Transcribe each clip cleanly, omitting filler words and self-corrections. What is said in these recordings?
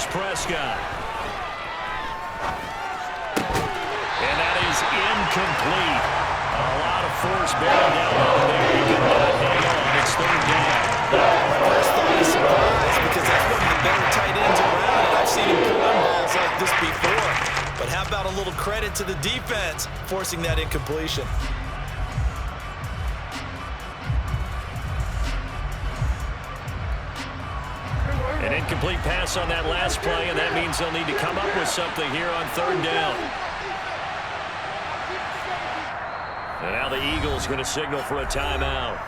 Here's Prescott. And that is incomplete. A lot of force bearing down on there. He could not hang on. It's third down. My first thought is surprise because that's one of the better tight ends around, and I've seen him pull in balls like this before. But how about a little credit to the defense forcing that incompletion? An incomplete pass on that last play, and that means they'll need to come up with something here on third down. And now the Eagles going to signal for a timeout.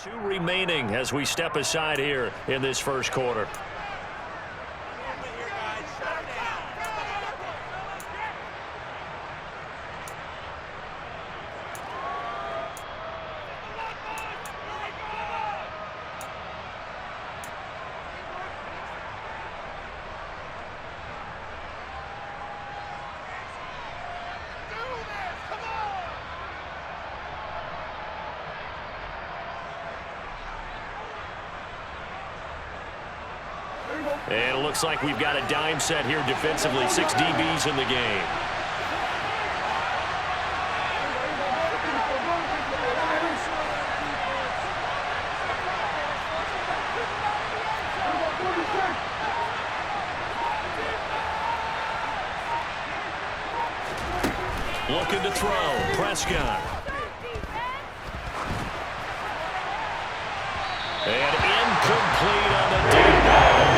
Two remaining as we step aside here in this first quarter. And it looks like we've got a dime set here defensively. 6 DBs in the game. Looking to throw. Prescott. And incomplete on the deep ball.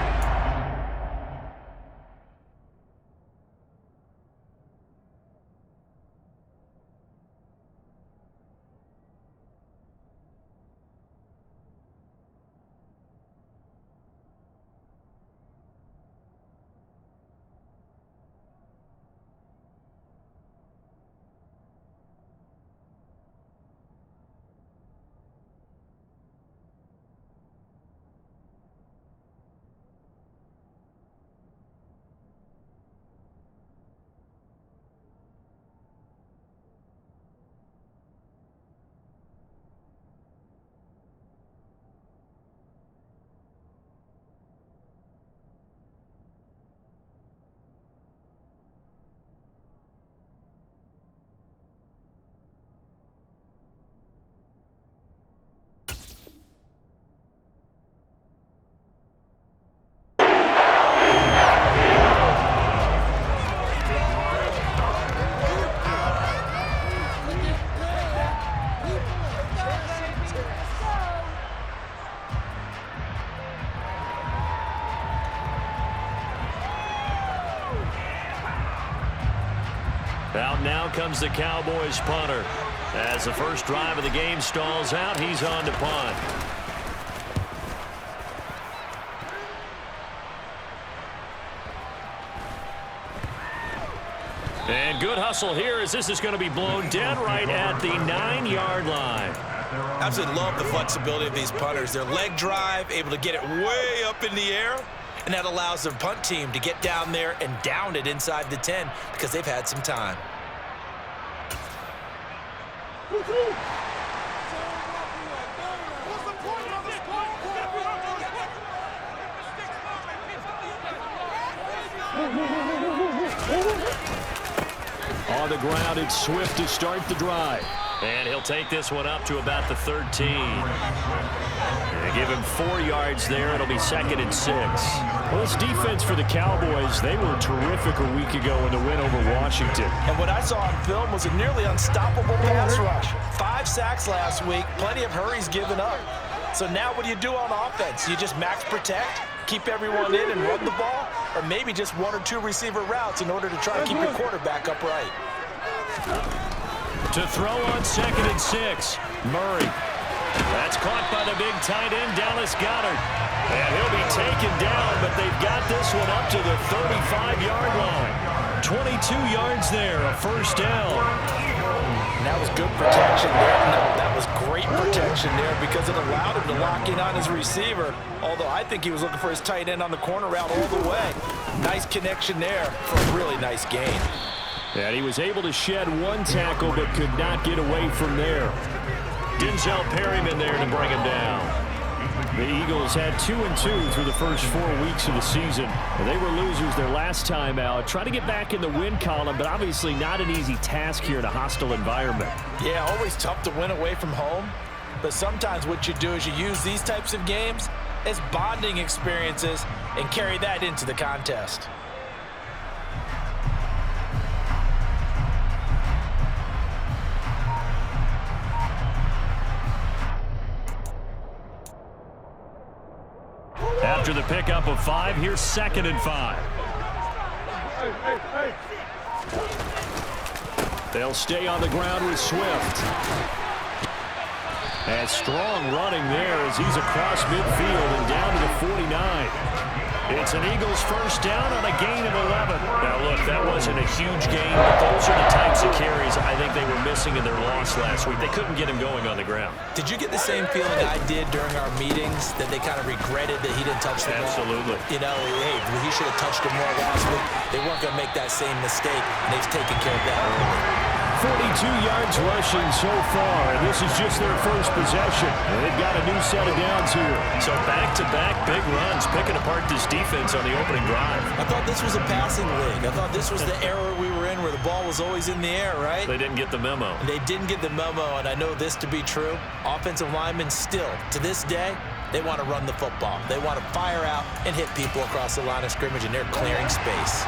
Out now comes the Cowboys punter. As the first drive of the game stalls out, he's on to punt. And good hustle here as this is going to be blown dead right at the 9-yard line. Absolutely love the flexibility of these punters. Their leg drive, able to get it way up in the air, and that allows their punt team to get down there and down it inside the 10 because they've had some time. On the ground, it's Swift to start the drive. And he'll take this one up to about the 13. They give him 4 yards there. It'll be 2nd and 6. Well, this defense for the Cowboys, they were terrific a week ago in the win over Washington. And what I saw on film was a nearly unstoppable pass rush. 5 sacks last week, plenty of hurries given up. So now what do you do on offense? You just max protect, keep everyone in and run the ball, or maybe just 1 or 2 receiver routes in order to try to keep your quarterback upright. To throw on 2nd and 6, Murray. That's caught by the big tight end, Dallas Goedert. And he'll be taken down, but they've got this one up to the 35-yard line. 22 yards there, a first down. And that was good protection there. No, that was great protection there because it allowed him to lock in on his receiver. Although I think he was looking for his tight end on the corner route all the way. Nice connection there for a really nice gain. And he was able to shed 1 tackle but could not get away from there. Denzel Perryman there to bring him down. The Eagles had 2-2 through the first 4 weeks of the season. They were losers their last time out. Trying to get back in the win column, but obviously not an easy task here in a hostile environment. Yeah, always tough to win away from home. But sometimes what you do is you use these types of games as bonding experiences and carry that into the contest. After the pickup of 5, here's 2nd and 5. They'll stay on the ground with Swift. And strong running there as he's across midfield and down to the 49. It's an Eagles first down on a gain of 11. Now, look, that wasn't a huge gain, but those are the types of carries I think they were missing in their loss last week. They couldn't get him going on the ground. Did you get the same feeling I did during our meetings, that they kind of regretted that he didn't touch the ball? Absolutely. You know, hey, he should have touched him more last week. They weren't going to make that same mistake, and they've taken care of that early. 42 yards rushing so far, and this is just their first possession. They've got a new set of downs here. So back-to-back big runs, picking apart this defense on the opening drive. I thought this was a passing league. I thought this was the era we were in where the ball was always in the air, right? They didn't get the memo. And they didn't get the memo, and I know this to be true. Offensive linemen still, to this day, they want to run the football. They want to fire out and hit people across the line of scrimmage, and they're clearing space.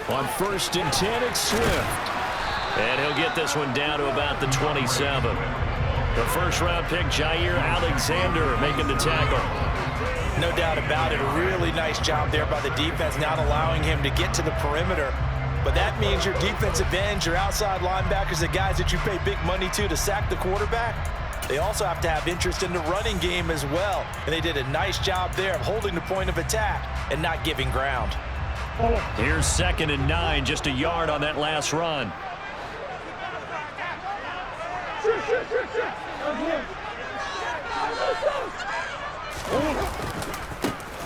On 1st and 10, it's Swift. And he'll get this one down to about the 27. The first-round pick, Jair Alexander, making the tackle. No doubt about it. A really nice job there by the defense, not allowing him to get to the perimeter. But that means your defensive ends, your outside linebackers, the guys that you pay big money to sack the quarterback, they also have to have interest in the running game as well. And they did a nice job there of holding the point of attack and not giving ground. Here's 2nd and 9, just a yard on that last run.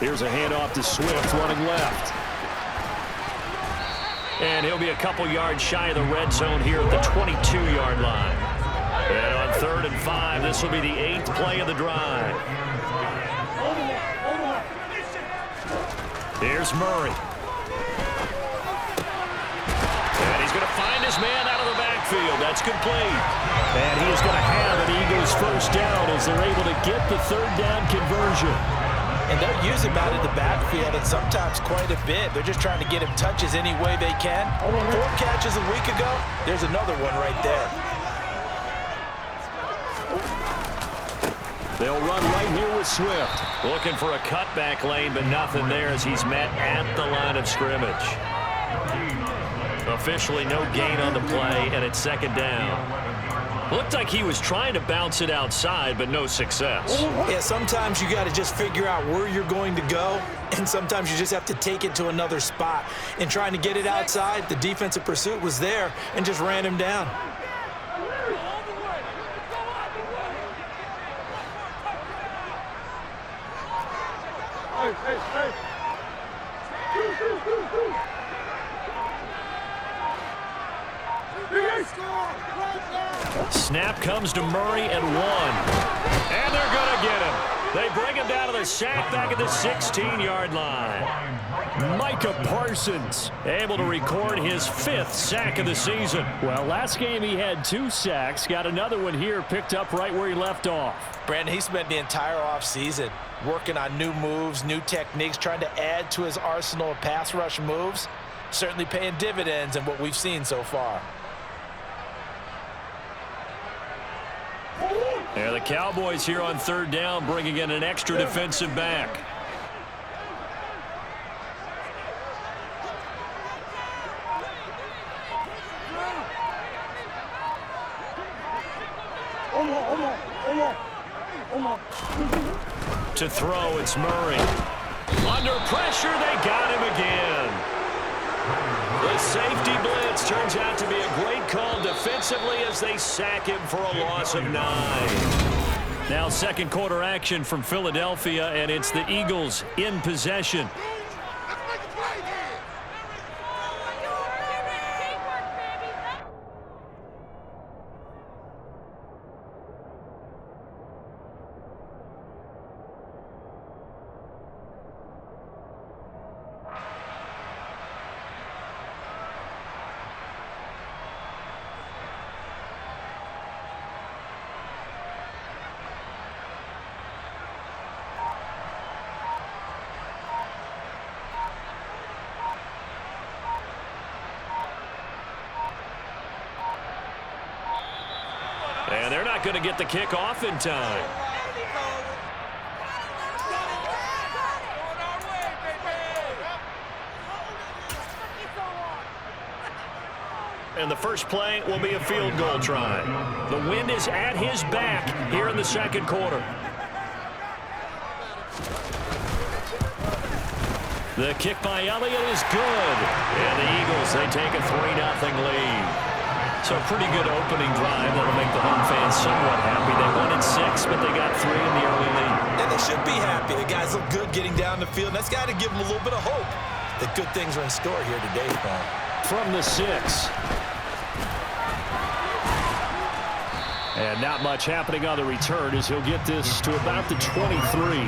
Here's a handoff to Swift running left. And he'll be a couple yards shy of the red zone here at the 22-yard line. And on 3rd and 5, this will be the 8th play of the drive. Here's Murray. And he's going to find his man out of the backfield. That's complete. And he is going to have an Eagles first down as they're able to get the 3rd down conversion. And they'll use him out of the backfield, and sometimes quite a bit. They're just trying to get him touches any way they can. 4 catches a week ago. There's another one right there. They'll run right here with Swift. Looking for a cutback lane, but nothing there as he's met at the line of scrimmage. Officially no gain on the play, and it's 2nd down. Looked like he was trying to bounce it outside, but no success. Yeah, sometimes you got to just figure out where you're going to go, and sometimes you just have to take it to another spot. And trying to get it outside, the defensive pursuit was there and just ran him down. Snap comes to Murray at 1. And they're going to get him. They bring him down to the sack back at the 16-yard line. Micah Parsons able to record his 5th sack of the season. Well, last game he had 2 sacks. Got another one here, picked up right where he left off. Brandon, he spent the entire offseason working on new moves, new techniques, trying to add to his arsenal of pass rush moves. Certainly paying dividends in what we've seen so far. And the Cowboys here on 3rd down, bringing in an extra defensive back. To throw, it's Murray. Under pressure, they got him again. The safety blitz turns out to be a great call defensively as they sack him for a loss of 9. Now 2nd quarter action from Philadelphia, and it's the Eagles in possession. And they're not going to get the kick off in time. And the first play will be a field goal try. The wind is at his back here in the 2nd quarter. The kick by Elliott is good. And the Eagles, they take a 3-0 lead. So a pretty good opening drive that'll make the home fans somewhat happy. They won in 6, but they got 3 in the early lead. And they should be happy. The guys look good getting down the field. And that's got to give them a little bit of hope that good things are in store here today, Paul. From the 6. And not much happening on the return as he'll get this to about the 23.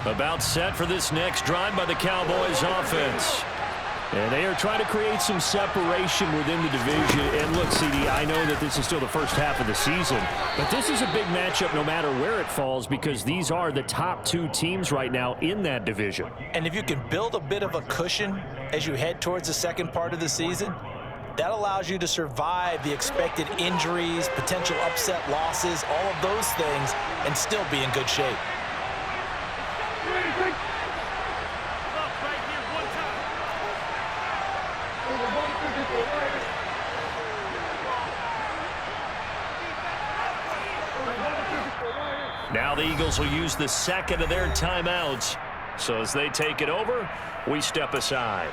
About set for this next drive by the Cowboys offense. And they are trying to create some separation within the division. And look, CD, I know that this is still the first half of the season, but this is a big matchup no matter where it falls because these are the top 2 teams right now in that division. And if you can build a bit of a cushion as you head towards the 2nd part of the season, that allows you to survive the expected injuries, potential upset losses, all of those things, and still be in good shape. Now the Eagles will use the 2nd of their timeouts. So as they take it over, we step aside.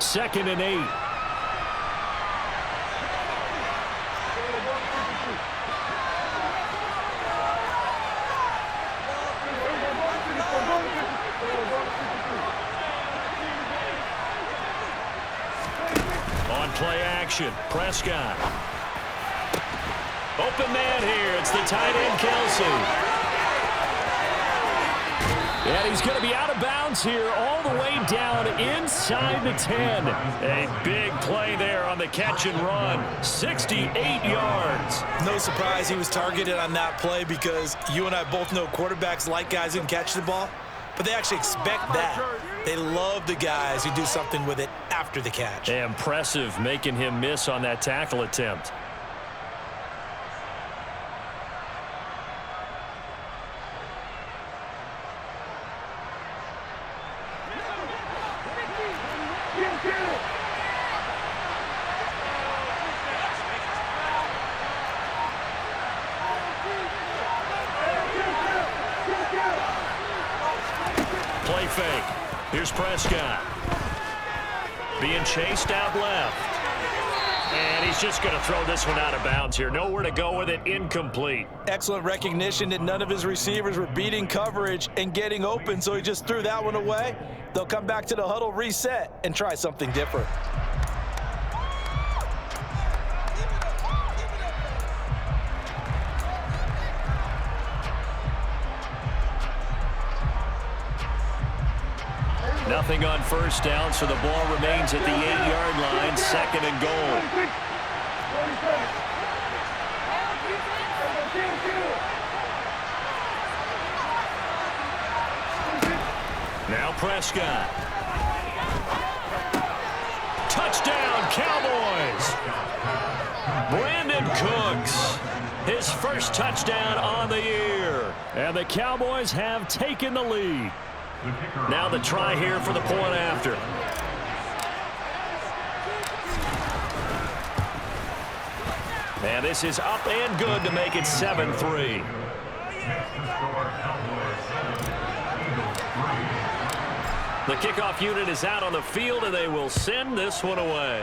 Second and 8. On play action, Prescott. Open man here. It's the tight end, Kelsey. And he's going to be out of bounds here all the way down inside the 10. A big play there on the catch and run. 68 yards. No surprise he was targeted on that play because you and I both know quarterbacks like guys who can catch the ball, but they actually expect that. They love the guys who do something with it after the catch. Impressive making him miss on that tackle attempt. Here's Prescott. Being chased out left. And he's just going to throw this one out of bounds here. Nowhere to go with it. Incomplete. Excellent recognition that none of his receivers were beating coverage and getting open, so he just threw that one away. They'll come back to the huddle, reset, and try something different. Nothing on first down, so the ball remains at the 8-yard line, 2nd and goal. Now Prescott. Touchdown, Cowboys! Brandon Cooks, his first touchdown on the year. And the Cowboys have taken the lead. Now the try here for the point after. And this is up and good to make it 7-3. The kickoff unit is out on the field, and they will send this one away.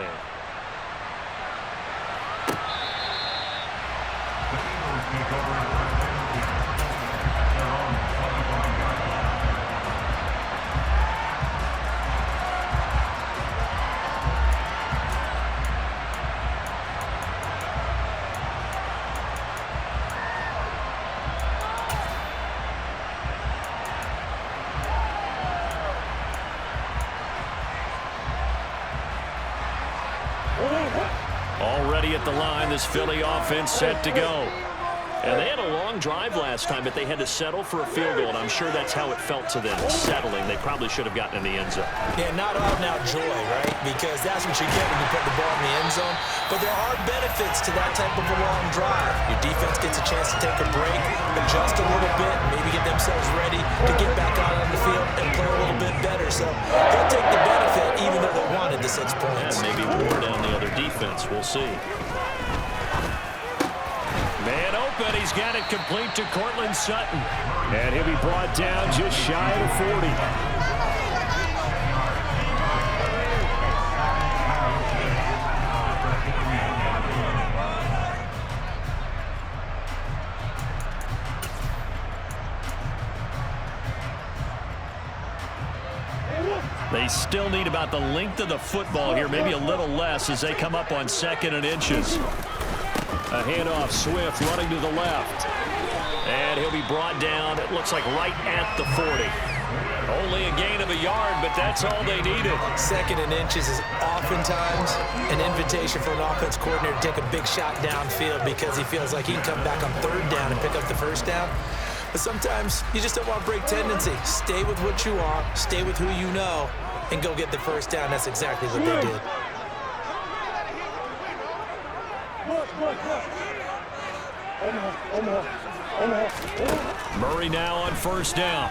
Already at the line, this Philly offense set to go. And they had a long drive last time, but they had to settle for a field goal, and I'm sure that's how it felt to them, settling. They probably should have gotten in the end zone. Yeah, not out-and-out joy, right? Because that's what you get when you put the ball in the end zone. But there are benefits to that type of a long drive. Your defense gets a chance to take a break, adjust a little bit, maybe get themselves ready to get back out on the field and play a little bit better. So they'll take the benefit even though they wanted the 6 points. And maybe wear down the other defense. We'll see. Man open, he's got it complete to Cortland Sutton. And he'll be brought down just shy of the 40. They still need about the length of the football here, maybe a little less as they come up on 2nd and inches. A handoff, Swift running to the left. And he'll be brought down, it looks like right at the 40. Only a gain of a yard, but that's all they needed. 2nd and inches is oftentimes an invitation for an offense coordinator to take a big shot downfield because he feels like he can come back on 3rd down and pick up the 1st down. But sometimes you just don't want break tendency. Stay with what you are, stay with who you know, and go get the 1st down. That's exactly what they did. Murray now on 1st down.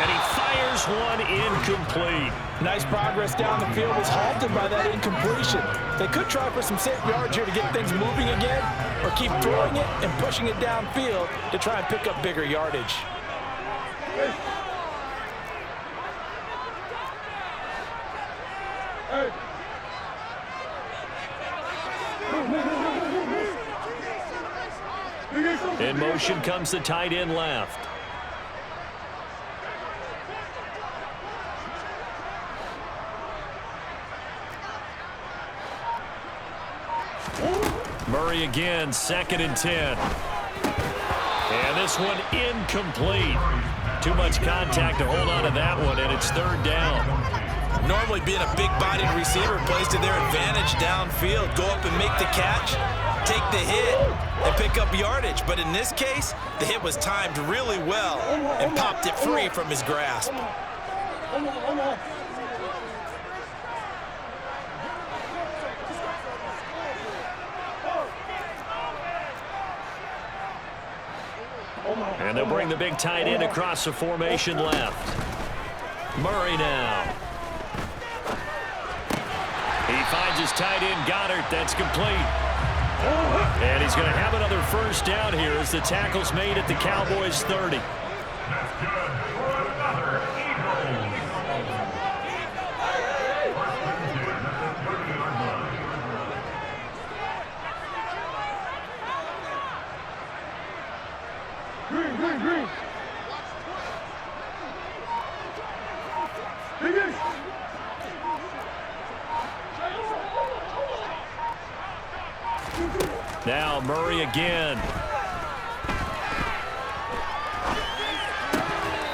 And he fires one incomplete. Nice progress down the field was halted by that incompletion. They could try for some safe yards here to get things moving again, or keep throwing it and pushing it downfield to try and pick up bigger yardage. In motion comes the tight end left. Murray again, 2nd and 10. And this one incomplete. Too much contact to hold on to that one, and it's 3rd down. Normally being a big-bodied receiver plays to their advantage downfield. Go up and make the catch, take the hit, and pick up yardage. But in this case, the hit was timed really well and popped it free from his grasp. And they'll bring the big tight end across the formation left. Murray now. He finds his tight end, Goddard. That's complete. And he's going to have another 1st down here as the tackle's made at the Cowboys' 30. Now Murray again.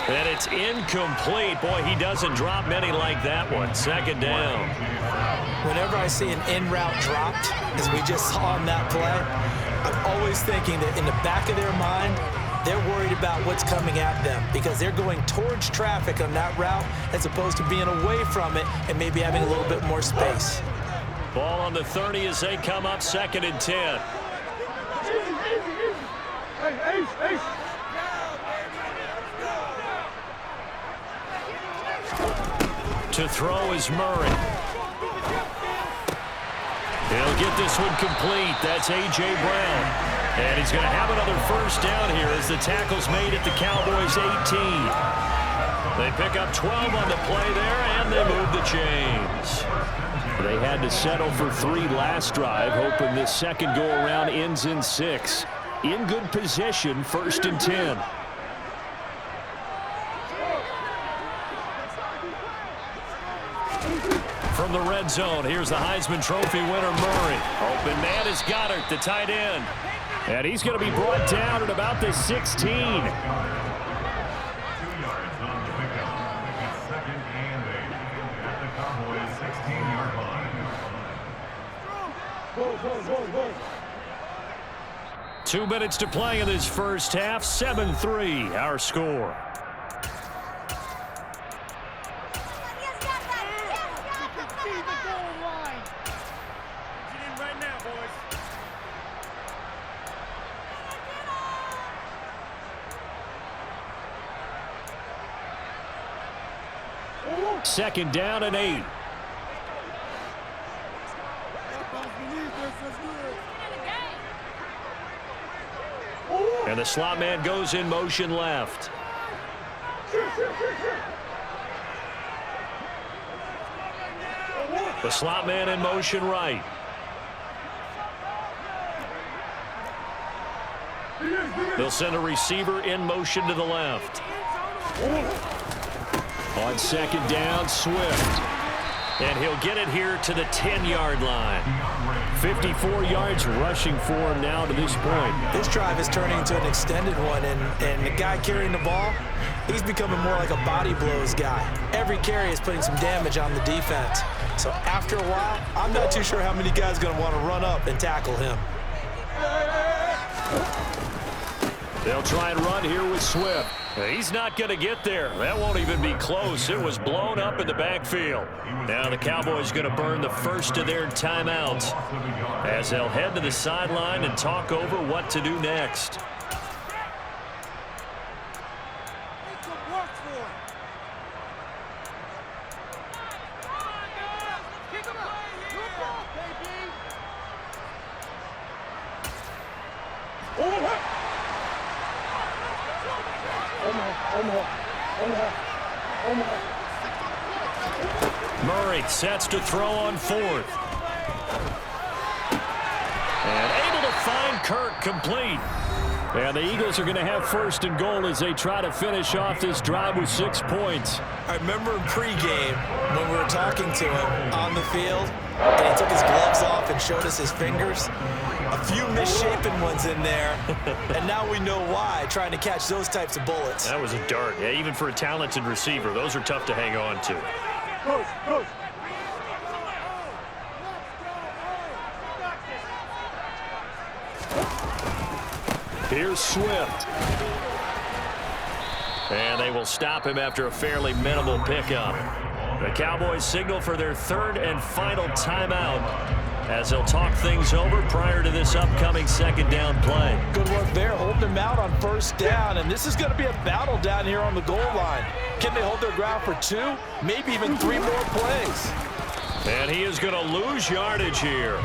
And it's incomplete. Boy, he doesn't drop many like that one. Second down. Whenever I see an in-route dropped, as we just saw on that play, I'm always thinking that in the back of their mind, they're worried about what's coming at them because they're going towards traffic on that route as opposed to being away from it and maybe having a little bit more space. Ball on the 30 as they come up 2nd and 10. To throw is Murray. He'll get this one complete. That's A.J. Brown. And he's going to have another first down here as the tackle's made at the Cowboys' 18. They pick up 12 on the play there, and they move the chains. They had to settle for 3 last drive, hoping this second go-around ends in 6. In good position, 1st and 10. From the red zone, here's the Heisman Trophy winner, Murray. Open man is Goddard, the tight end. And he's going to be brought down at about the 16. 2 yards on the pickup. It's 2nd and 8 at the Cowboys' 16-yard line. 2 minutes to play in this first half. 7-3, our score. Second down and 8. And the slot man goes in motion left. The slot man in motion right. They'll send a receiver in motion to the left. On second down, Swift. And he'll get it here to the 10-yard line. 54 yards rushing for him now to this point. This drive is turning into an extended one, and the guy carrying the ball, he's becoming more like a body blows guy. Every carry is putting some damage on the defense. So after a while, I'm not too sure how many guys are going to want to run up and tackle him. They'll try and run here with Swift. He's not going to get there. That won't even be close. It was blown up in the backfield. Now the Cowboys going to burn the first of their timeouts as they'll head to the sideline and talk over what to do next. Murray sets to throw on 4th. And able to find Kirk complete. And the Eagles are going to have 1st and goal as they try to finish off this drive with 6 points. I remember in pregame when we were talking to him on the field, and he took his gloves off and showed us his fingers. A few misshapen ones in there, and now we know why, trying to catch those types of bullets. That was a dart. Yeah, even for a talented receiver, those are tough to hang on to. Here's Swift. And they will stop him after a fairly minimal pickup. The Cowboys signal for their 3rd and final timeout as they'll talk things over prior to this upcoming second down play. Good work there, holding them out on 1st down, and this is going to be a battle down here on the goal line. Can they hold their ground for 2, maybe even 3 more plays? And he is going to lose yardage here.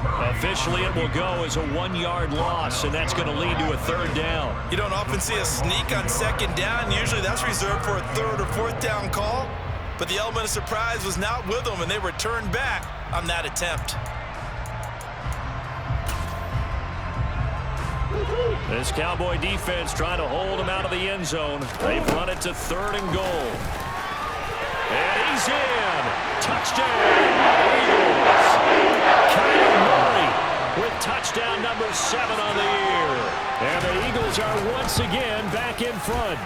Officially, it will go as a 1-yard loss, and that's going to lead to a 3rd down. You don't often see a sneak on 2nd down. Usually that's reserved for a 3rd or 4th down call. But the element of surprise was not with them, and they returned back on that attempt. This Cowboy defense trying to hold him out of the end zone. They've run it to 3rd and goal. And Touchdown, Eagles. Kyler Murray with touchdown number 7 on the year. And the Eagles are once again back in front.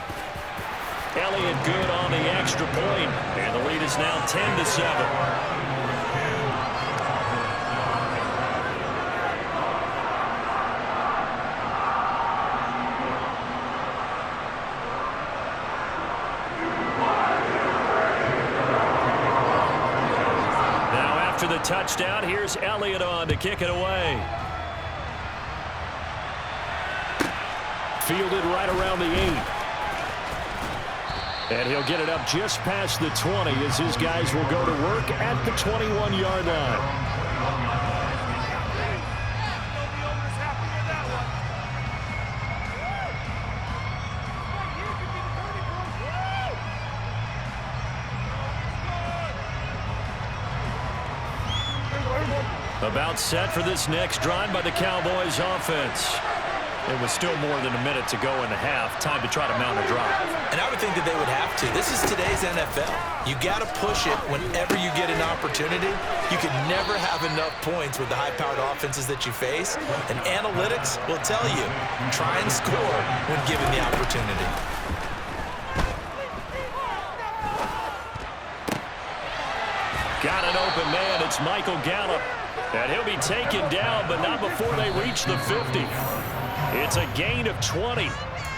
Elliott good on the extra point, and the lead is now 10-7. The touchdown. Here's Elliott on to kick it away. Fielded right around the 8. And he'll get it up just past the 20 as his guys will go to work at the 21-yard line. About set for this next drive by the Cowboys offense. It was still more than a minute to go in the half. Time to try to mount a drive. And I would think that they would have to. This is today's NFL. You got to push it whenever you get an opportunity. You can never have enough points with the high-powered offenses that you face. And analytics will tell you, try and score when given the opportunity. Got an open man. It's Michael Gallup. And he'll be taken down, but not before they reach the 50. It's a gain of 20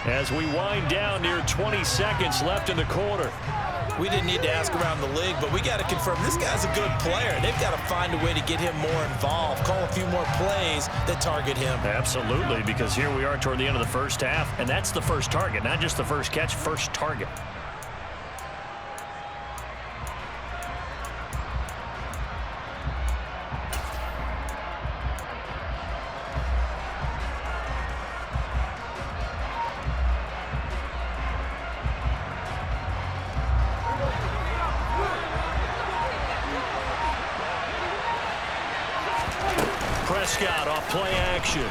as we wind down near 20 seconds left in the quarter. We didn't need to ask around the league, but we got to confirm this guy's a good player. They've got to find a way to get him more involved, call a few more plays that target him. Absolutely, because here we are toward the end of the first half, and that's the first target, not just the first catch, first target. Prescott off play action.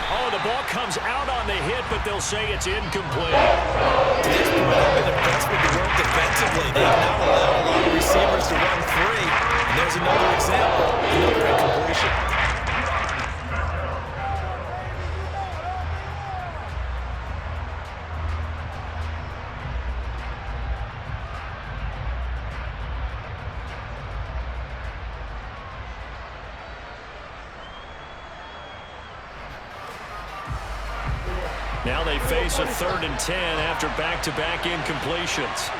Oh, the ball comes out on the hit, but they'll say it's incomplete. To this point, I've been impressed with the work defensively. They've now allowed a lot of receivers to run free. And there's another example, another incompletion. Now they face a 3rd and 10 after back-to-back incompletions.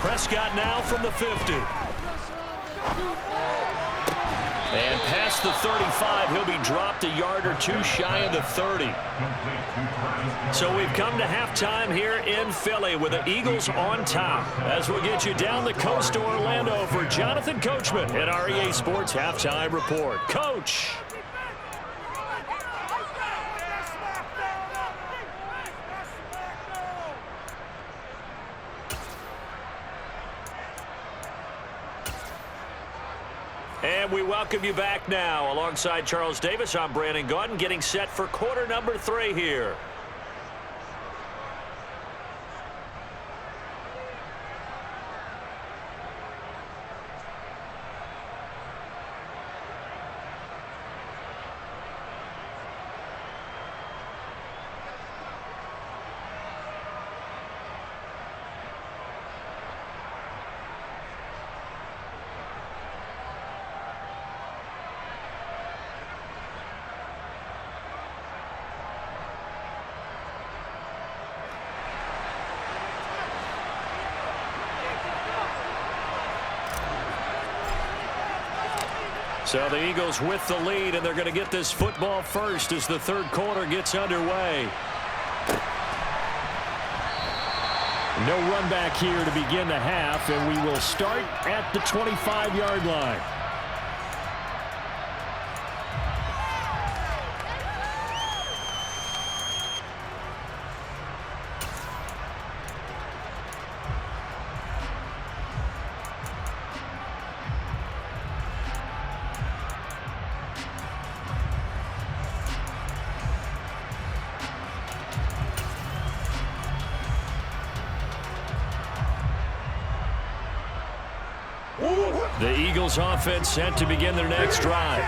Prescott now from the 50. And past the 35, he'll be dropped a yard or two shy of the 30. So we've come to halftime here in Philly with the Eagles on top. As we'll get you down the coast to Orlando for Jonathan Coachman at our EA Sports Halftime Report. Coach. And we welcome you back now. Alongside Charles Davis, I'm Brandon Gaudin, getting set for quarter number 3 here. So the Eagles with the lead, and they're going to get this football first as the third quarter gets underway. No run back here to begin the half, and we will start at the 25-yard line. The Eagles offense set to begin their next drive.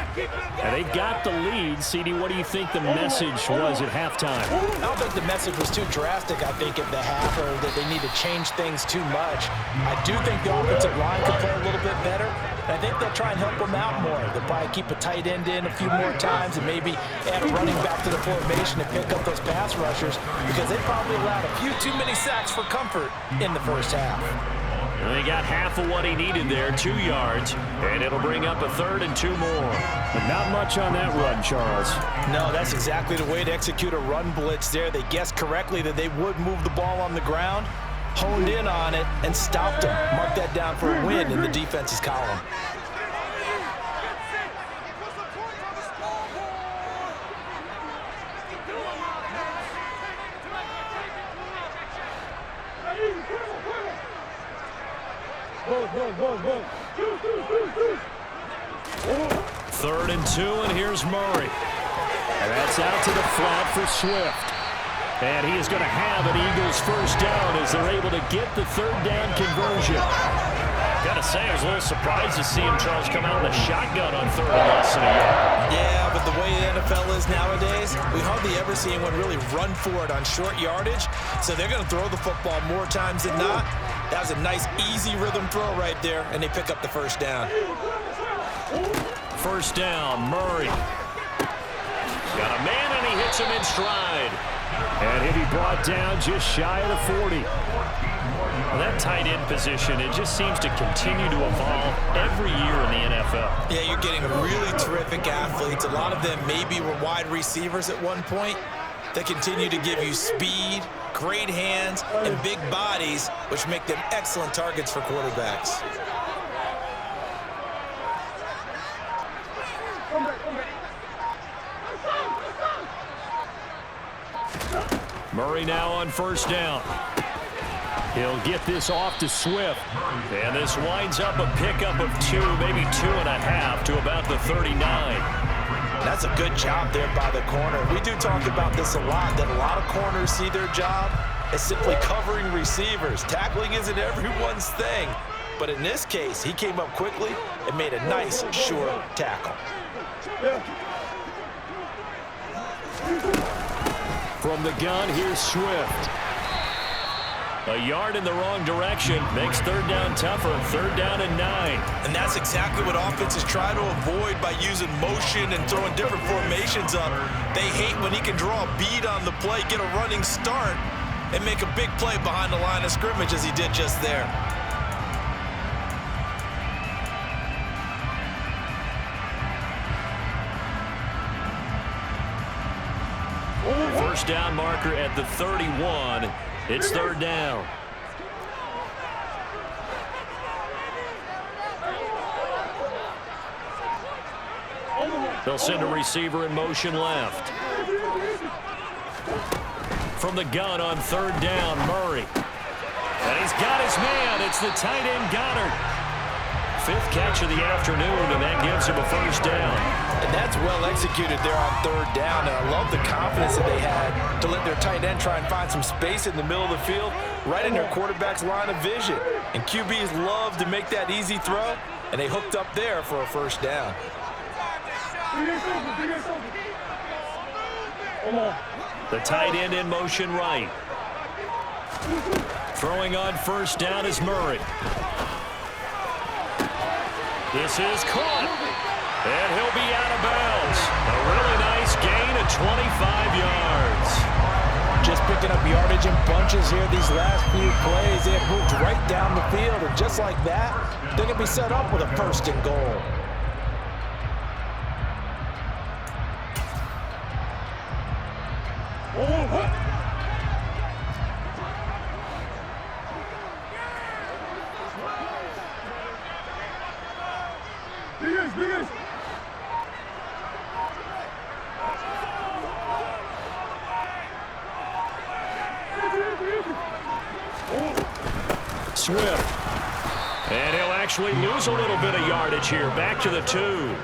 And they've got the lead. CD, what do you think the message was at halftime? I don't think the message was too drastic, I think, at the half, or that they need to change things too much. I do think the offensive line could play a little bit better. And I think they'll try and help them out more. They'll probably keep a tight end in a few more times and maybe add a running back to the formation to pick up those pass rushers, because they probably allowed a few too many sacks for comfort in the first half. And they got half of what he needed there, 2 yards, and it'll bring up a 3rd and 2 more. But not much on that run, Charles. No, that's exactly the way to execute a run blitz there. They guessed correctly that they would move the ball on the ground, honed in on it, and stopped them. Mark that down for a win in the defense's column. Third and 2, and here's Murray. And that's out to the flat for Swift. And he is going to have an Eagles first down as they're able to get the 3rd down conversion. Got to say, I was a little surprised to see him, Charles, come out in the shotgun on 3rd and less than a yard. Yeah, but the way the NFL is nowadays, we hardly ever see anyone really run for it on short yardage. So they're going to throw the football more times than not. That was a nice, easy rhythm throw right there, and they pick up the first down. First down, Murray. Got a man, and he hits him in stride. And he'll be brought down just shy of the 40. Well, that tight end position, it just seems to continue to evolve every year in the NFL. Yeah, you're getting really terrific athletes. A lot of them maybe were wide receivers at one point. They continue to give you speed, great hands, and big bodies, which make them excellent targets for quarterbacks. Murray now on first down. He'll get this off to Swift. And this winds up a pickup of 2, maybe 2.5 to about the 39. That's a good job there by the corner. We do talk about this a lot, that a lot of corners see their job as simply covering receivers. Tackling isn't everyone's thing. But in this case, he came up quickly and made a nice, sure tackle. From the gun, here's Swift. A yard in the wrong direction makes 3rd down tougher. 3rd down and 9. And that's exactly what offenses try to avoid by using motion and throwing different formations up. They hate when he can draw a bead on the play, get a running start, and make a big play behind the line of scrimmage as he did just there. First down marker at the 31. It's 3rd down. They'll send a receiver in motion left. From the gun on 3rd down, Murray. And he's got his man. It's the tight end Goddard. 5th catch of the afternoon, and that gives him a first down. And that's well executed there on 3rd down, and I love the confidence that they had to let their tight end try and find some space in the middle of the field, right in their quarterback's line of vision. And QBs love to make that easy throw, and they hooked up there for a first down. The tight end in motion right. Throwing on first down is Murray. This is caught, and he'll be out of bounds. A really nice gain of 25 yards. Just picking up yardage in bunches here these last few plays. They have moved right down the field, and just like that, they're going to be set up with a 1st and goal. Swift. And he'll actually lose a little bit of yardage here. Back to the 2.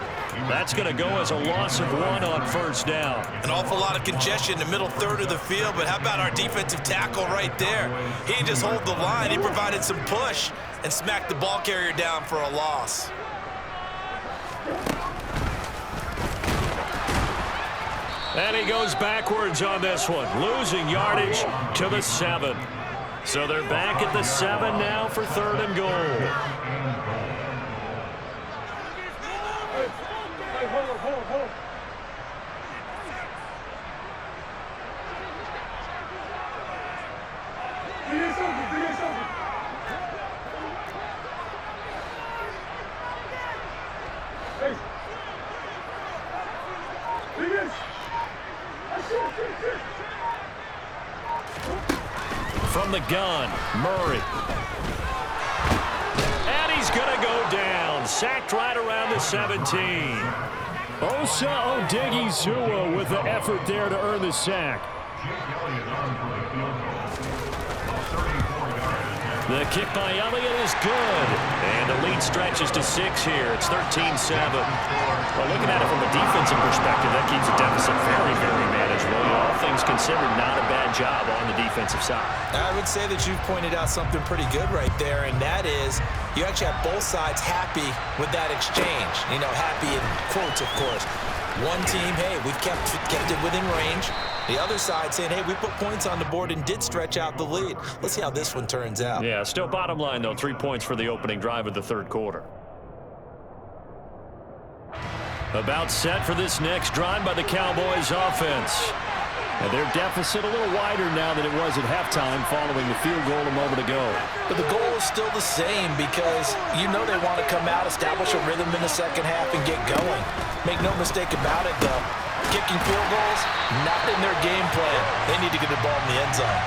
That's going to go as a loss of 1 on first down. An awful lot of congestion in the middle 3rd of the field, but how about our defensive tackle right there? He didn't just hold the line. He provided some push and smack the ball carrier down for a loss. And he goes backwards on this one, losing yardage to the 7. So they're back at the 7 now for 3rd and goal. From the gun, Murray. And he's going to go down. Sacked right around the 17. Osa Odighizuwa with the effort there to earn the sack. The kick by Elliott is good. And the lead stretches to 6 here. It's 13-7. Well, looking at it from a defensive perspective, that keeps the deficit very, very manageable. All things considered, not a bad job on the defensive side. I would say that you've pointed out something pretty good right there, and that is you actually have both sides happy with that exchange. You know, happy in quotes, of course. One team, hey, we've kept it within range. The other side saying, hey, we put points on the board and did stretch out the lead. Let's see how this one turns out. Yeah, still bottom line, though, 3 points for the opening drive of the 3rd quarter. About set for this next drive by the Cowboys offense. And their deficit a little wider now than it was at halftime following the field goal a moment ago. But the goal is still the same because you know they want to come out, establish a rhythm in the second half, and get going. Make no mistake about it, though. Kicking field goals, not in their game plan. They need to get the ball in the end zone.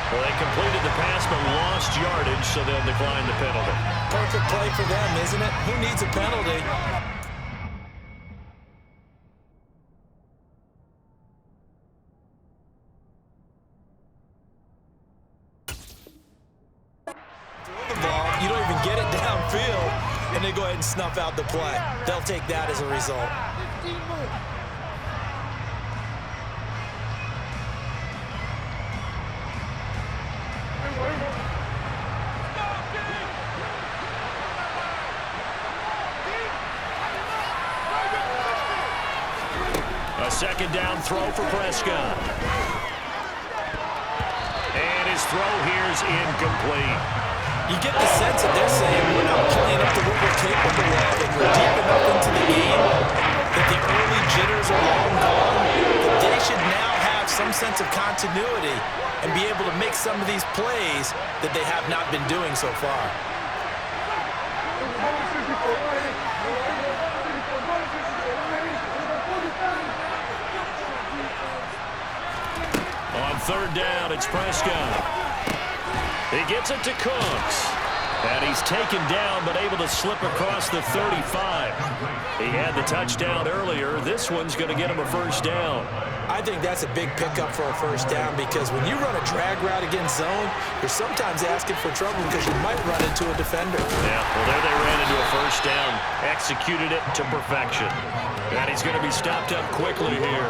Well, they completed the pass but lost yardage, so they'll decline the penalty. Perfect play for them, isn't it? Who needs a penalty? Throw the ball, you don't even get it downfield, and they go ahead and snuff out the play. They'll take that as a result. A second down throw for Prescott. And his throw here is incomplete. You get the sense that they're saying we're not playing up to what we're capable of, and we're deep enough into the game that the early jitters are long gone, that they should now have some sense of continuity and be able to make some of these plays that they have not been doing so far. On 3rd down, it's Prescott. He gets it to Cooks. And he's taken down, but able to slip across the 35. He had the touchdown earlier. This one's going to get him a 1st down. I think that's a big pickup for a 1st down because when you run a drag route against zone, you're sometimes asking for trouble because you might run into a defender. Yeah, well, there they ran into a 1st down. Executed it to perfection. And he's going to be stopped up quickly here.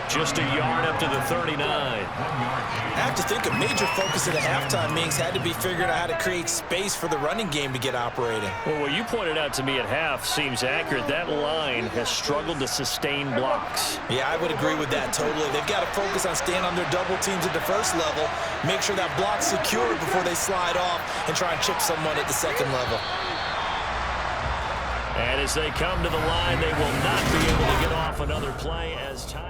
Just a yard up to the 39. I have to think a major focus of the halftime meetings had to be figuring out how to create space for the running game to get operating. Well, what you pointed out to me at half seems accurate. That line has struggled to sustain blocks. Yeah, I would agree with that totally. They've got to focus on staying on their double teams at the 1st level, make sure that block's secured before they slide off and try and chip someone at the 2nd level. And as they come to the line, they will not be able to get off another play as time.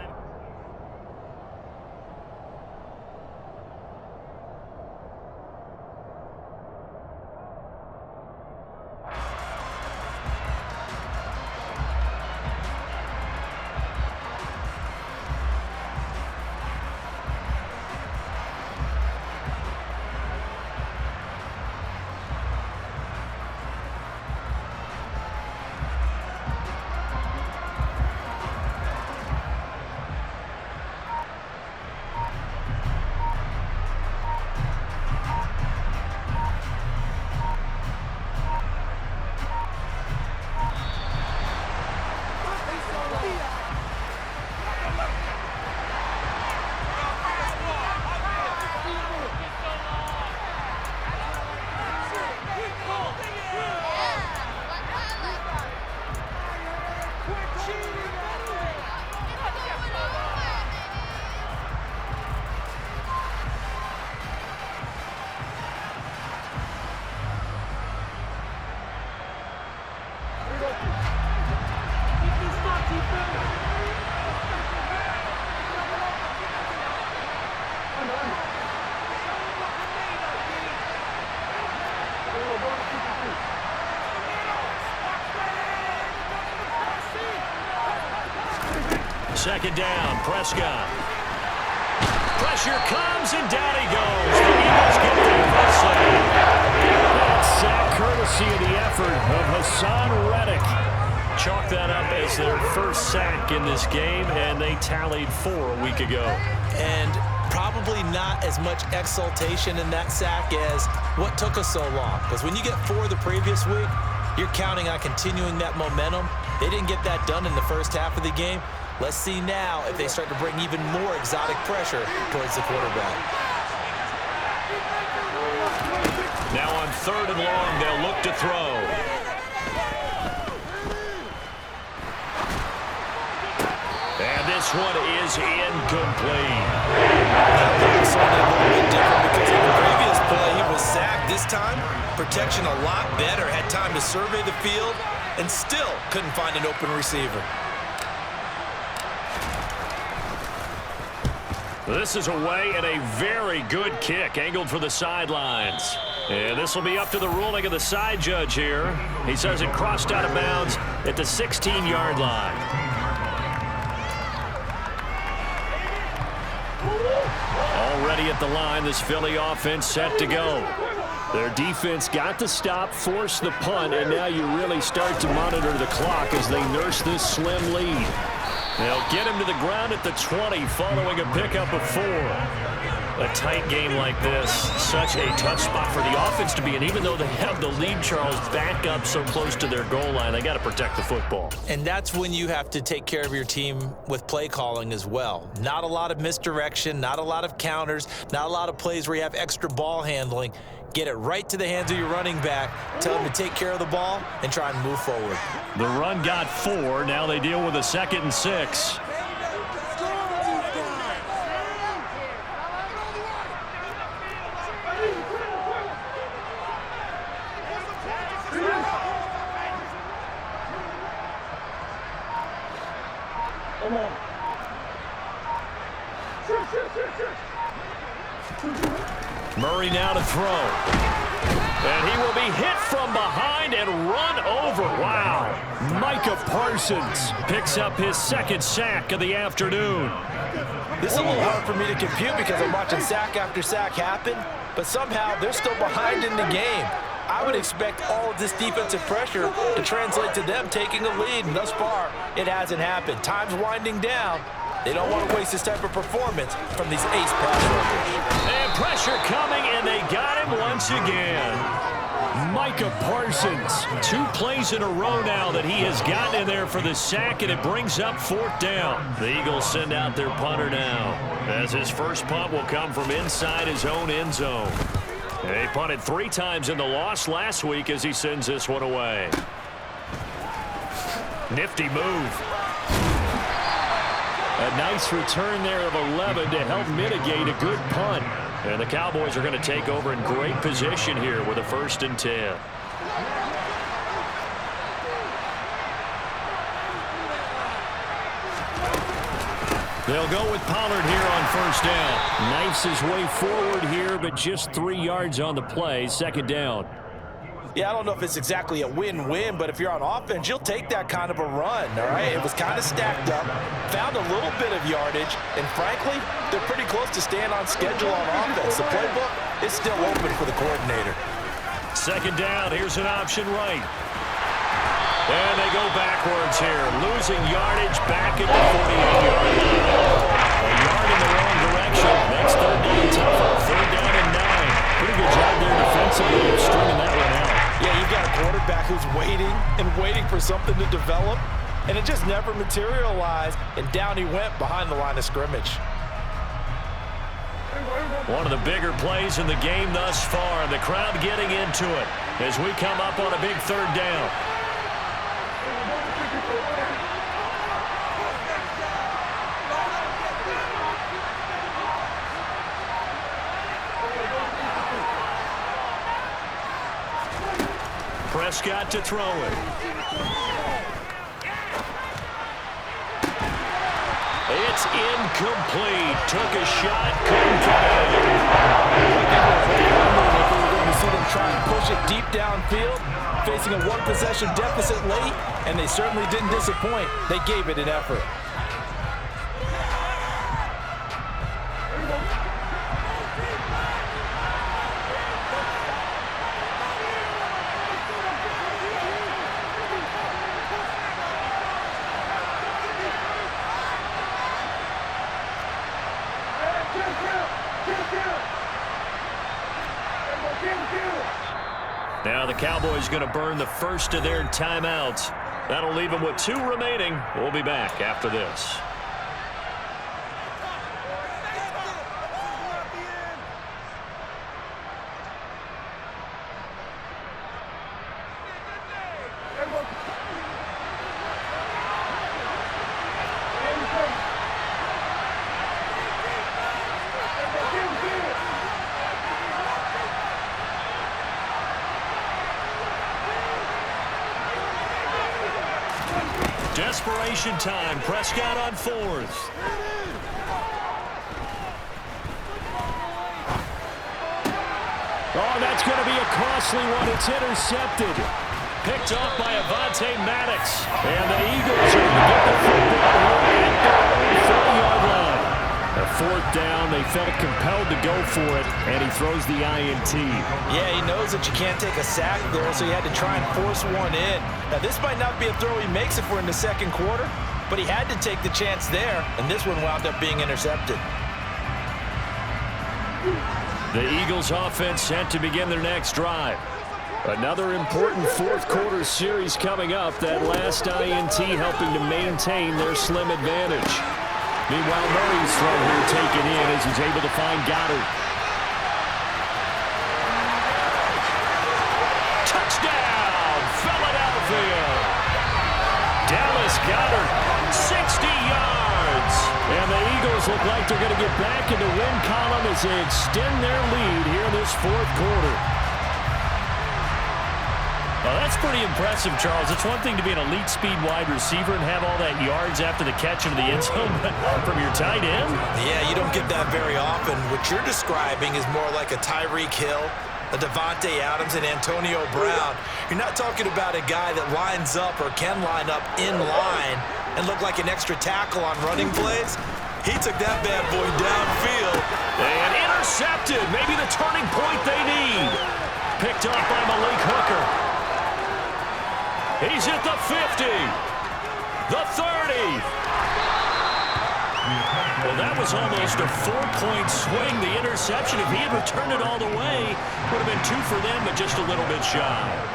Second down, Prescott. Pressure comes, and down he goes. The Eagles get their first sack. That sack courtesy of the effort of Hassan Reddick. Chalk that up as their first sack in this game, and they tallied 4 a week ago. And probably not as much exultation in that sack as what took us so long. Because when you get 4 the previous week, you're counting on continuing that momentum. They didn't get that done in the first half of the game. Let's see now if they start to bring even more exotic pressure towards the quarterback. Now on 3rd and long, they'll look to throw. And this one is incomplete. That was a little bit different because in the previous play, he was sacked. This time, protection a lot better. Had time to survey the field and still couldn't find an open receiver. This is away and a very good kick, angled for the sidelines. And this will be up to the ruling of the side judge here. He says it crossed out of bounds at the 16-yard line. Already at the line, this Philly offense set to go. Their defense got the stop, forced the punt, and now you really start to monitor the clock as they nurse this slim lead. They'll get him to the ground at the 20 following a pickup of 4. A tight game like this, such a tough spot for the offense to be in. Even though they have the lead, Charles, back up so close to their goal line, they got to protect the football. And that's when you have to take care of your team with play calling as well. Not a lot of misdirection, not a lot of counters, not a lot of plays where you have extra ball handling. Get it right to the hands of your running back, tell him to take care of the ball, and try and move forward. The run got 4. Now they deal with a 2nd and 6. Murray now to throw. And he will be hit from behind and run over. Wow. Micah Parsons picks up his 2nd sack of the afternoon. This is a little hard for me to compute because I'm watching sack after sack happen, but somehow they're still behind in the game. I would expect all of this defensive pressure to translate to them taking a lead, and thus far, it hasn't happened. Time's winding down. They don't want to waste this type of performance from these ace pass rushers. And pressure coming, and they got him once again. Micah Parsons, 2 plays in a row now that he has gotten in there for the sack, and it brings up 4th down. The Eagles send out their punter now, as his first punt will come from inside his own end zone. He punted 3 times in the loss last week as he sends this one away. Nifty move. A nice return there of 11 to help mitigate a good punt. And the Cowboys are going to take over in great position here with a 1st and 10. They'll go with Pollard here on 1st down. Knifes his way forward here, but just 3 yards on the play. 2nd down. Yeah, I don't know if it's exactly a win-win, but if you're on offense, you'll take that kind of a run, all right? It was kind of stacked up, found a little bit of yardage, and frankly, they're pretty close to staying on schedule on offense. The playbook is still open for the coordinator. 2nd down, here's an option right. And they go backwards here, losing yardage back at the 48-yard line. A yard in the wrong direction. Next 3rd down tougher. 3rd down and 9. Pretty good job there defensively of stringing that one out. Yeah, you've got a quarterback who's waiting and waiting for something to develop, and it just never materialized, and down he went behind the line of scrimmage. One of the bigger plays in the game thus far, the crowd getting into it as we come up on a big 3rd down. Prescott to throw it. It's incomplete. Took a shot, couldn't get it. If we were going to see them try and push it deep downfield, facing a 1-possession deficit late, and they certainly didn't disappoint. They gave it an effort. Cowboys going to burn the first of their timeouts. That'll leave them with 2 remaining. We'll be back after this. Desperation time. Prescott on 4th. Oh, that's going to be a costly one. It's intercepted. Picked off by Avonte Maddox. And the Eagles are going to get the football here at their 30-yard line. A 4th down. They felt compelled to go for it, and he throws the INT. Yeah, he knows that you can't take a sack there, so he had to try and force one in. Now, this might not be a throw he makes if we're in the second quarter, but he had to take the chance there, and this one wound up being intercepted. The Eagles offense set to begin their next drive. Another important 4th quarter series coming up. That last INT helping to maintain their slim advantage. Meanwhile, Murray's throw here taken in as he's able to find Goddard. Touchdown, Philadelphia! Dallas Goddard, 60 yards. And the Eagles look like they're going to get back in the win column as they extend their lead here in this 4th quarter. Well, that's pretty impressive, Charles. It's one thing to be an elite speed wide receiver and have all that yards after the catch into the end zone from your tight end. Yeah, you don't get that very often. What you're describing is more like a Tyreek Hill, a Devontae Adams, and Antonio Brown. You're not talking about a guy that lines up or can line up in line and look like an extra tackle on running plays. He took that bad boy downfield. And intercepted. Maybe the turning point they need. Picked off by Malik Hooker. He's at the 50, the 30. Well, that was almost a 4-point swing, the interception. If he had returned it all the way, would have been 2 for them, but just a little bit shy.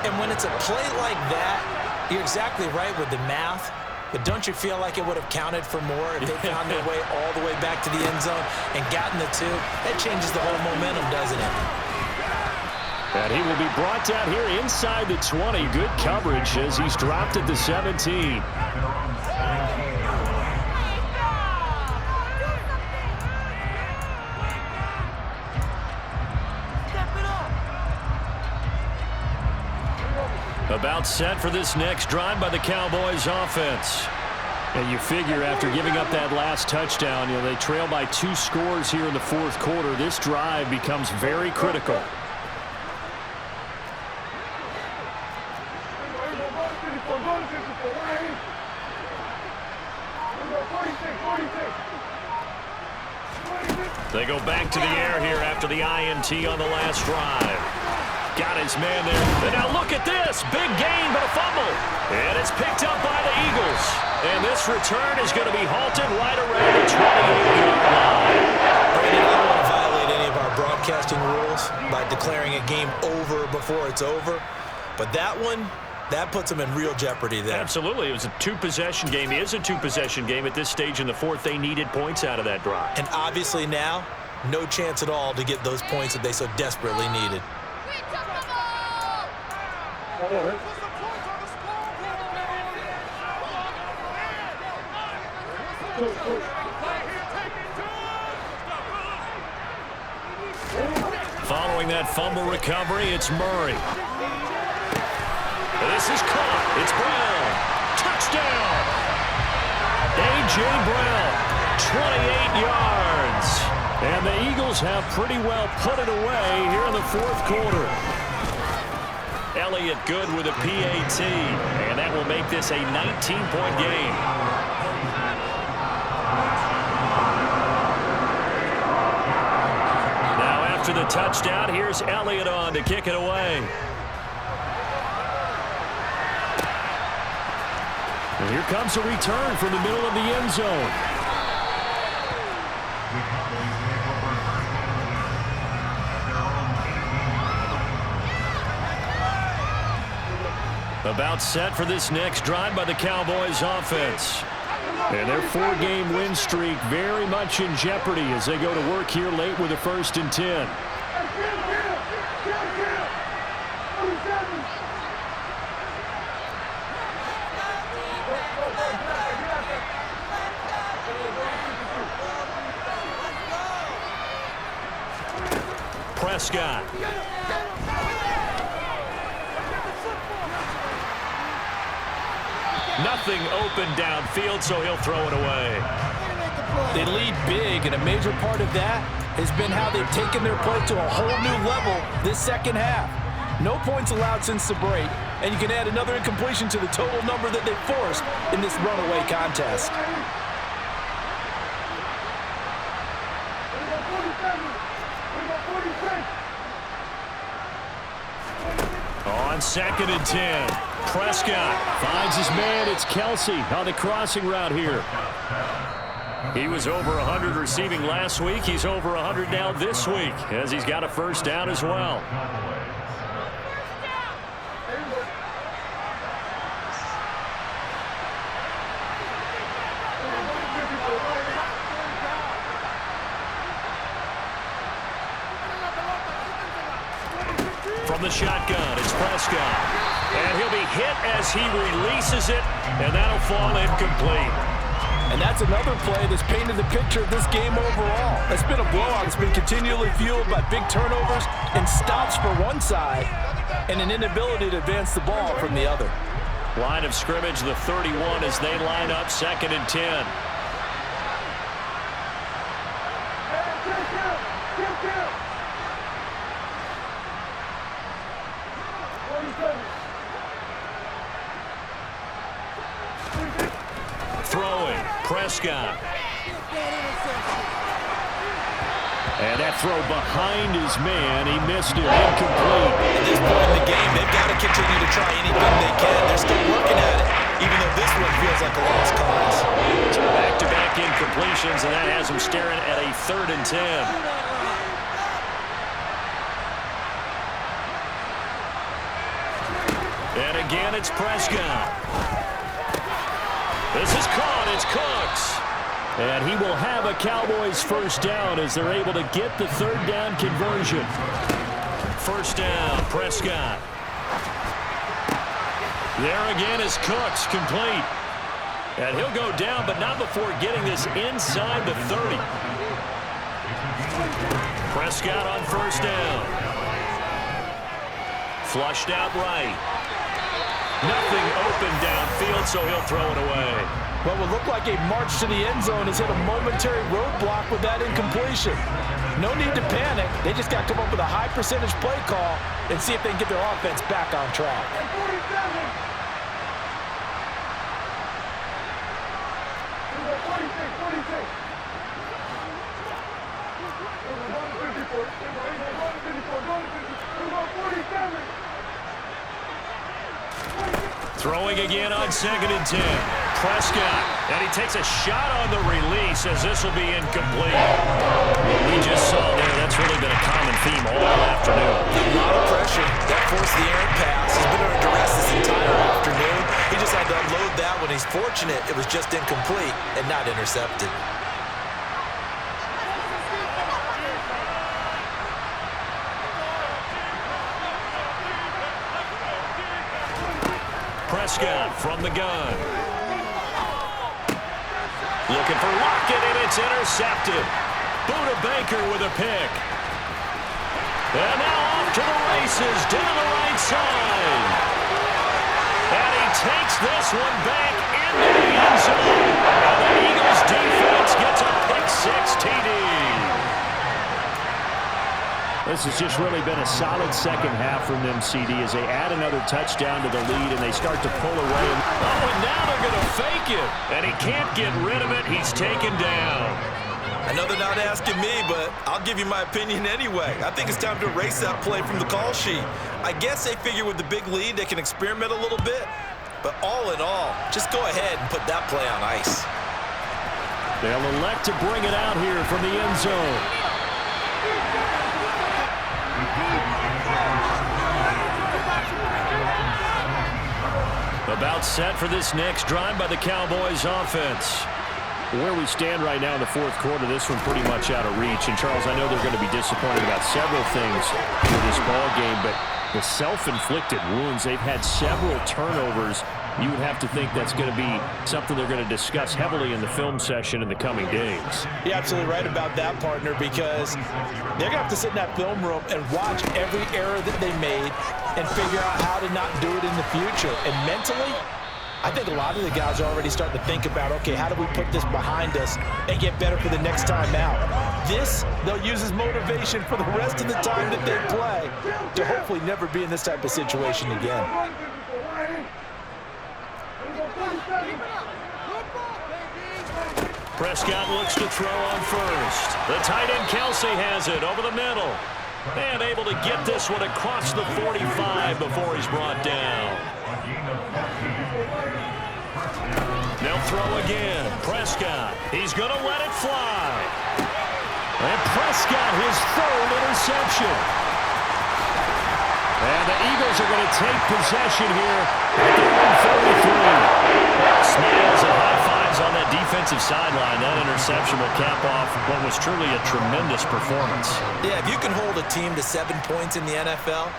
And when it's a play like that, you're exactly right with the math. But don't you feel like it would have counted for more if they found their way all the way back to the end zone and gotten the 2? That changes the whole momentum, doesn't it? And he will be brought down here inside the 20. Good coverage as he's dropped at the 17. About set for this next drive by the Cowboys offense. And you figure after giving up that last touchdown, they trail by 2 scores here in the 4th quarter. This drive becomes very critical. They go back to the air here after the INT on the last drive. Got his man there. And now look at this. Big gain, but a fumble. And it's picked up by the Eagles. And this return is going to be halted right around the 28-yard line. Brandon, I don't want to violate any of our broadcasting rules by declaring a game over before it's over. But that one, that puts them in real jeopardy there. Absolutely. It was a 2-possession game. It is a 2-possession game at this stage in the 4th. They needed points out of that drive. And obviously now, no chance at all to get those points that they so desperately needed. Following that fumble recovery, it's Murray. This is caught. It's Brown. Touchdown. A.J. Brown, 28 yards. And the Eagles have pretty well put it away here in the 4th quarter. Elliott good with a PAT. And that will make this a 19-point game. Now after the touchdown, here's Elliott on to kick it away. And here comes a return from the middle of the end zone. About set for this next drive by the Cowboys offense. And their 4-game win streak very much in jeopardy as they go to work here late with a 1st and 10. Prescott. Nothing open downfield, so he'll throw it away. They lead big, and a major part of that has been how they've taken their play to a whole new level this second half. No points allowed since the break, and you can add another incompletion to the total number that they forced in this runaway contest. On 2nd and 10, Prescott finds his man. It's Kelsey on the crossing route here. He was over 100 receiving last week. He's over 100 now this week as he's got a 1st down as well. From the shotgun, it's Prescott. And he'll be hit as he releases it, and that'll fall incomplete. And that's another play that's painted the picture of this game overall. It's been a blowout. It's been continually fueled by big turnovers and stops for one side and an inability to advance the ball from the other. Line of scrimmage, the 31 as they line up 2nd and 10. Throwing, Prescott. And that throw behind his man, he missed it, incomplete. At this point in the game, they've got to continue to try anything they can. They're still working at it, even though this one feels like a lost cause. Back-to-back incompletions, and that has him staring at a 3rd and 10. And again, it's Prescott. This is caught. It's Cooks. And he will have a Cowboys 1st down as they're able to get the 3rd down conversion. 1st down, Prescott. There again is Cooks, complete. And he'll go down, but not before getting this inside the 30. Prescott on 1st down. Flushed out right. Nothing open downfield, so he'll throw it away. What will look like a march to the end zone has hit a momentary roadblock with that incompletion. No need to panic. They just got to come up with a high percentage play call and see if they can get their offense back on track. Throwing again on 2nd and 10. Prescott, and he takes a shot on the release as this will be incomplete. We just saw there, that's really been a common theme all afternoon. A lot of pressure. That forced the errant pass. He's been under duress this entire afternoon. He just had to unload that one. He's fortunate it was just incomplete and not intercepted. Prescott from the gun. Looking for Lockett, and it's intercepted. Buda Baker with a pick. And now off to the races down the right side. And he takes this one back into the end zone. And the Eagles defense gets a pick-6 TD. This has just really been a solid second half from them, CD, as they add another touchdown to the lead and they start to pull away. Oh, and now they're going to fake it. And he can't get rid of it. He's taken down. I know they're not asking me, but I'll give you my opinion anyway. I think it's time to erase that play from the call sheet. I guess they figure with the big lead they can experiment a little bit. But all in all, just go ahead and put that play on ice. They'll elect to bring it out here from the end zone. About set for this next drive by the Cowboys offense. Where we stand right now in the fourth quarter, this one pretty much out of reach. And, Charles, I know they're going to be disappointed about several things for this ball game, but the self-inflicted wounds, they've had several turnovers. You would have to think that's going to be something they're going to discuss heavily in the film session in the coming days. You're absolutely right about that, partner, because they're going to have to sit in that film room and watch every error that they made and figure out how to not do it in the future. And mentally, I think a lot of the guys are already starting to think about, okay, how do we put this behind us and get better for the next time out? This, they'll use as motivation for the rest of the time that they play to hopefully never be in this type of situation again. Prescott looks to throw on first. The tight end Kelsey has it over the middle. And able to get this one across the 45 before he's brought down. They'll throw again. Prescott. He's going to let it fly. And Prescott, his third interception. And the Eagles are going to take possession here at the 1:33. Smiles and high fives on that defensive sideline. That interception will cap off what was truly a tremendous performance. Yeah, if you can hold a team to 7 points in the NFL,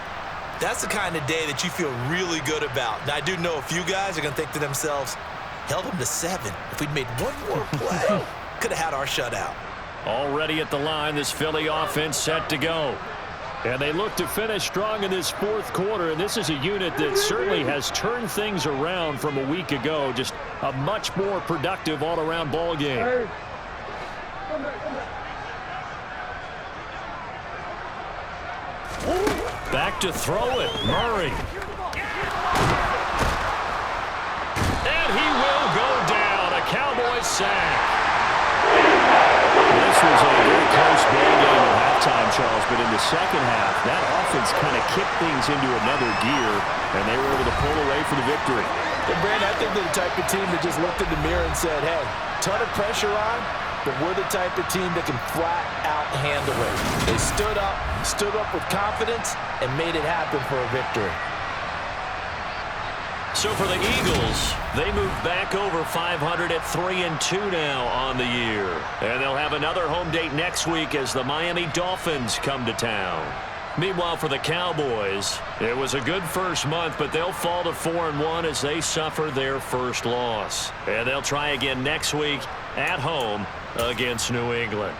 that's the kind of day that you feel really good about. Now, I do know a few guys are going to think to themselves, held them to 7. If we'd made one more play, could have had our shutout. Already at the line, this Philly offense set to go. And they look to finish strong in this fourth quarter, and this is a unit that certainly has turned things around from a week ago. Just a much more productive all-around ball game. Back to throw it, Murray. And he will go down, a Cowboys sack. This was a very close ball game at halftime, Charles, but in the second half, that offense kind of kicked things into another gear, and they were able to pull away for the victory. And, Brandon, I think they're the type of team that just looked in the mirror and said, hey, ton of pressure on, but we're the type of team that can flat out handle it. They stood up with confidence, and made it happen for a victory. So for the Eagles, they move back over 500 at 3-2 now on the year. And they'll have another home date next week as the Miami Dolphins come to town. Meanwhile, for the Cowboys, it was a good first month, but they'll fall to 4-1 as they suffer their first loss. And they'll try again next week at home against New England.